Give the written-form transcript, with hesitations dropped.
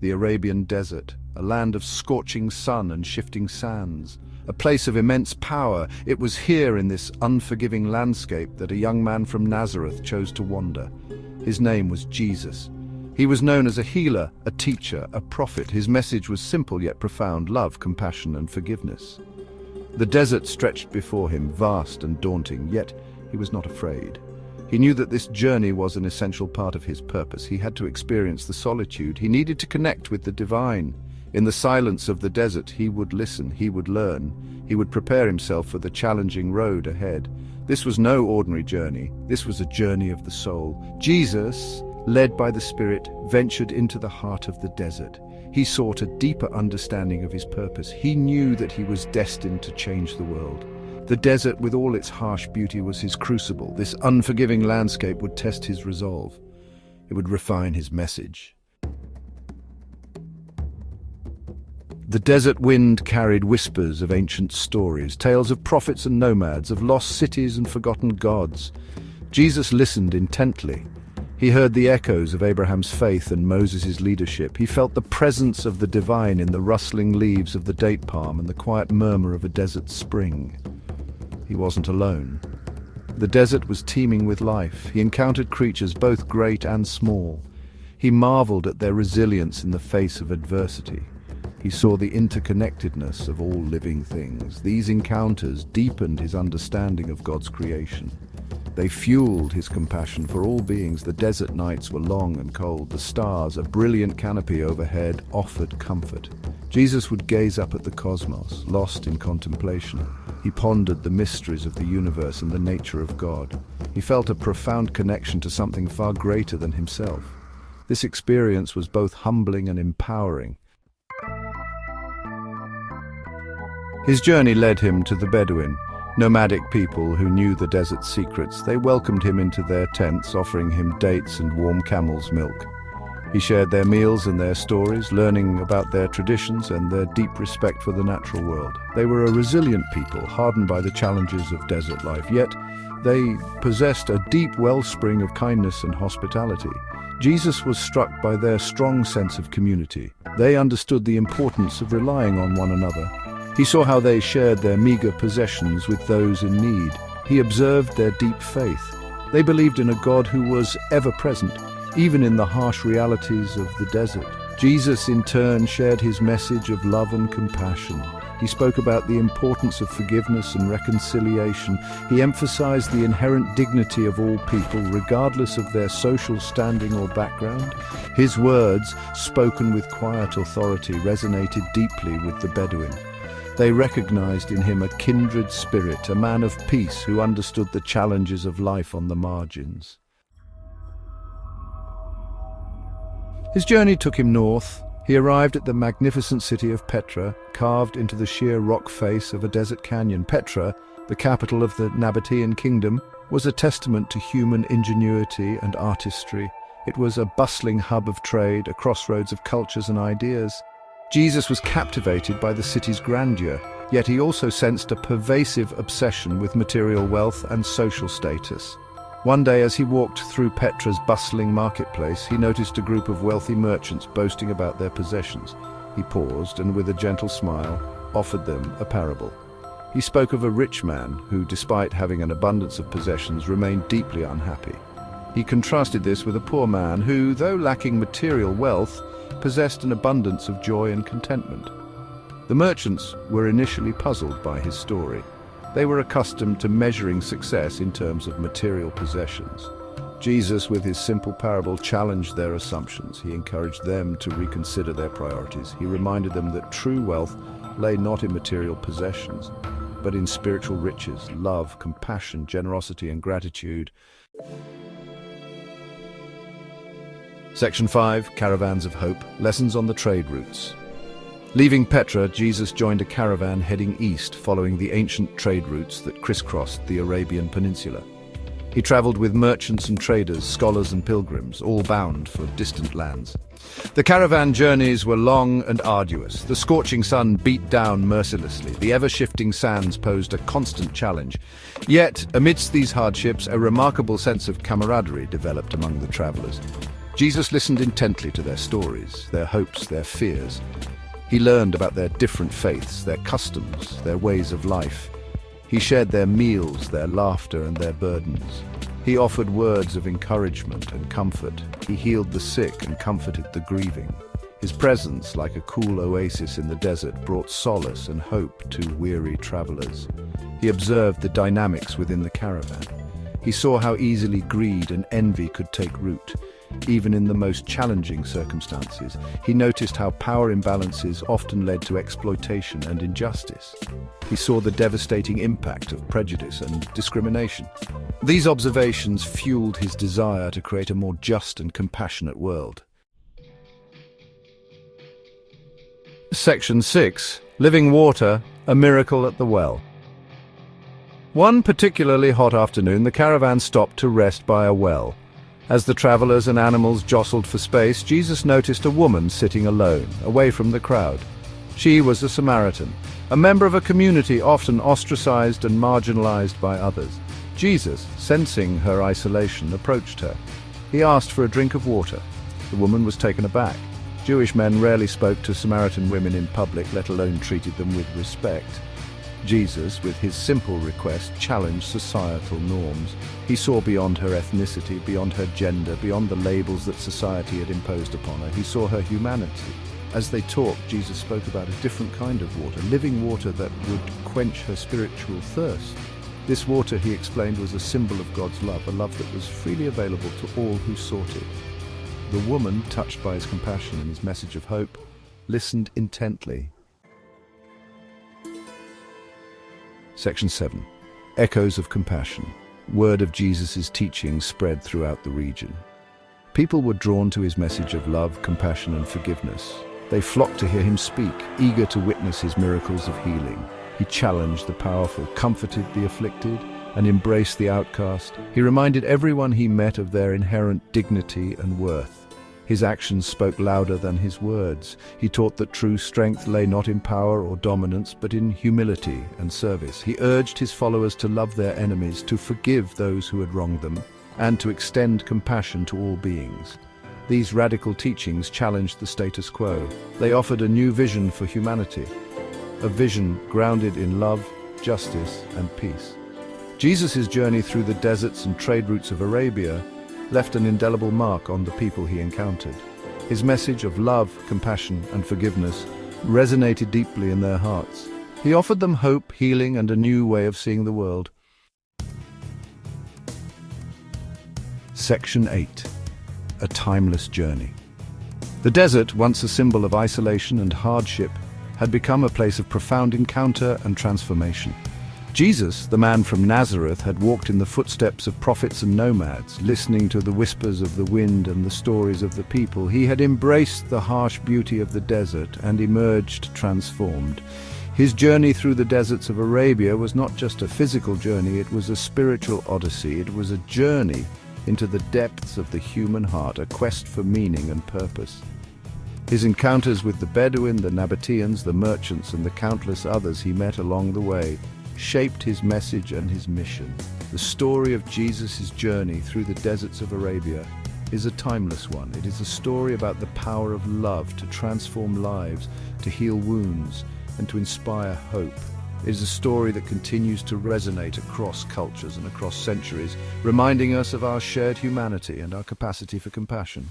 the Arabian desert, a land of scorching sun and shifting sands, a place of immense power. It was here in this unforgiving landscape that a young man from Nazareth chose to wander. His name was Jesus. He was known as a healer, a teacher, a prophet. His message was simple yet profound: love, compassion, and forgiveness. The desert stretched before him, vast and daunting, yet he was not afraid. He knew that this journey was an essential part of his purpose. He had to experience the solitude. He needed to connect with the divine. In the silence of the desert, he would listen, he would learn, he would prepare himself for the challenging road ahead. This was no ordinary journey. This was a journey of the soul. Jesus, led by the Spirit, ventured into the heart of the desert. He sought a deeper understanding of his purpose. He knew that he was destined to change the world. The desert, with all its harsh beauty, was his crucible. This unforgiving landscape would test his resolve. It would refine his message. The desert wind carried whispers of ancient stories, tales of prophets and nomads, of lost cities and forgotten gods. Jesus listened intently. He heard the echoes of Abraham's faith and Moses' leadership. He felt the presence of the divine in the rustling leaves of the date palm and the quiet murmur of a desert spring. He wasn't alone. The desert was teeming with life. He encountered creatures both great and small. He marveled at their resilience in the face of adversity. He saw the interconnectedness of all living things. These encounters deepened his understanding of God's creation. They fueled his compassion for all beings. The desert nights were long and cold. The stars, a brilliant canopy overhead, offered comfort. Jesus would gaze up at the cosmos, lost in contemplation. He pondered the mysteries of the universe and the nature of God. He felt a profound connection to something far greater than himself. This experience was both humbling and empowering. His journey led him to the Bedouin, nomadic people who knew the desert's secrets. They welcomed him into their tents, offering him dates and warm camel's milk. He shared their meals and their stories, learning about their traditions and their deep respect for the natural world. They were a resilient people, hardened by the challenges of desert life, yet they possessed a deep wellspring of kindness and hospitality. Jesus was struck by their strong sense of community. They understood the importance of relying on one another. He saw how they shared their meager possessions with those in need. He observed their deep faith. They believed in a God who was ever present, even in the harsh realities of the desert. Jesus, in turn, shared his message of love and compassion. He spoke about the importance of forgiveness and reconciliation. He emphasized the inherent dignity of all people, regardless of their social standing or background. His words, spoken with quiet authority, resonated deeply with the Bedouin. They recognized in him a kindred spirit, a man of peace who understood the challenges of life on the margins. His journey took him north. He arrived at the magnificent city of Petra, carved into the sheer rock face of a desert canyon. Petra, the capital of the Nabatean kingdom, was a testament to human ingenuity and artistry. It was a bustling hub of trade, a crossroads of cultures and ideas. Jesus was captivated by the city's grandeur, yet he also sensed a pervasive obsession with material wealth and social status. One day, as he walked through Petra's bustling marketplace, he noticed a group of wealthy merchants boasting about their possessions. He paused and, with a gentle smile, offered them a parable. He spoke of a rich man who, despite having an abundance of possessions, remained deeply unhappy. He contrasted this with a poor man who, though lacking material wealth, possessed an abundance of joy and contentment. The merchants were initially puzzled by his story. They were accustomed to measuring success in terms of material possessions. Jesus, with his simple parable, challenged their assumptions. He encouraged them to reconsider their priorities. He reminded them that true wealth lay not in material possessions, but in spiritual riches, love, compassion, generosity, and gratitude. Section 5, Caravans of Hope, Lessons on the Trade Routes. Leaving Petra, Jesus joined a caravan heading east, following the ancient trade routes that crisscrossed the Arabian Peninsula. He traveled with merchants and traders, scholars and pilgrims, all bound for distant lands. The caravan journeys were long and arduous. The scorching sun beat down mercilessly. The ever-shifting sands posed a constant challenge. Yet, amidst these hardships, a remarkable sense of camaraderie developed among the travelers. Jesus listened intently to their stories, their hopes, their fears. He learned about their different faiths, their customs, their ways of life. He shared their meals, their laughter, and their burdens. He offered words of encouragement and comfort. He healed the sick and comforted the grieving. His presence, like a cool oasis in the desert, brought solace and hope to weary travelers. He observed the dynamics within the caravan. He saw how easily greed and envy could take root, even in the most challenging circumstances. He noticed how power imbalances often led to exploitation and injustice. He saw the devastating impact of prejudice and discrimination. These observations fueled his desire to create a more just and compassionate world. Section 6. Living Water, a Miracle at the Well. One particularly hot afternoon, the caravan stopped to rest by a well. As the travelers and animals jostled for space, Jesus noticed a woman sitting alone, away from the crowd. She was a Samaritan, a member of a community often ostracized and marginalized by others. Jesus, sensing her isolation, approached her. He asked for a drink of water. The woman was taken aback. Jewish men rarely spoke to Samaritan women in public, let alone treated them with respect. Jesus, with his simple request, challenged societal norms. He saw beyond her ethnicity, beyond her gender, beyond the labels that society had imposed upon her. He saw her humanity. As they talked, Jesus spoke about a different kind of water, living water that would quench her spiritual thirst. This water, he explained, was a symbol of God's love, a love that was freely available to all who sought it. The woman, touched by his compassion and his message of hope, listened intently. Section 7. Echoes of Compassion. Word of Jesus' teaching spread throughout the region. People were drawn to his message of love, compassion, and forgiveness. They flocked to hear him speak, eager to witness his miracles of healing. He challenged the powerful, comforted the afflicted, and embraced the outcast. He reminded everyone he met of their inherent dignity and worth. His actions spoke louder than his words. He taught that true strength lay not in power or dominance, but in humility and service. He urged his followers to love their enemies, to forgive those who had wronged them, and to extend compassion to all beings. These radical teachings challenged the status quo. They offered a new vision for humanity, a vision grounded in love, justice, and peace. Jesus' journey through the deserts and trade routes of Arabia left an indelible mark on the people he encountered. His message of love, compassion, and forgiveness resonated deeply in their hearts. He offered them hope, healing, and a new way of seeing the world. Section 8. A Timeless Journey. The desert, once a symbol of isolation and hardship, had become a place of profound encounter and transformation. Jesus, the man from Nazareth, had walked in the footsteps of prophets and nomads, listening to the whispers of the wind and the stories of the people. He had embraced the harsh beauty of the desert and emerged transformed. His journey through the deserts of Arabia was not just a physical journey, it was a spiritual odyssey. It was a journey into the depths of the human heart, a quest for meaning and purpose. His encounters with the Bedouin, the Nabateans, the merchants, and the countless others he met along the way shaped his message and his mission. The story of Jesus' journey through the deserts of Arabia is a timeless one. It is a story about the power of love to transform lives, to heal wounds, and to inspire hope. It is a story that continues to resonate across cultures and across centuries, reminding us of our shared humanity and our capacity for compassion.